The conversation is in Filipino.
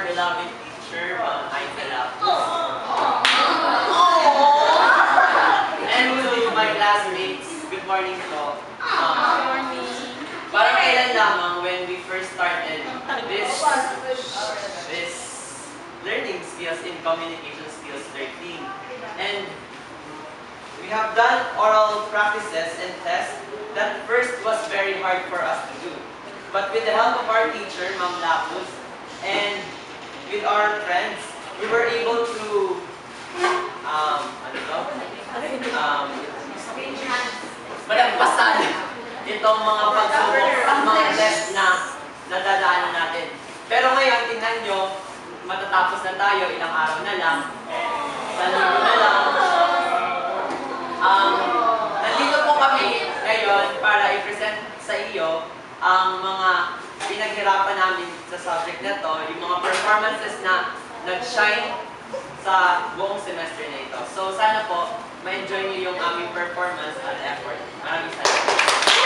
our beloved teacher, Ma'am Aizala. And to my classmates, good morning po. Parang kailan lamang when we first started this learning skills in communication skills 13. And we have done oral practices and tests that first was very hard for us to do. But with the help of our teacher, Ma'am Lapus, and with our friends, we were able to malagpasan itong mga pagsubok at mga test na nadadaanan natin. Pero ngayon, tingnan nyo, matatapos na tayo, ilang araw na lang, sa linggo na lang. Nandito po kami ngayon para i-present sa iyo ang mga pinaghirapan namin sa subject na to, yung mga performances na nag-shine sa buong semester na ito. So sana po, ma-enjoy niyo yung aming performance at effort. Maraming salamat.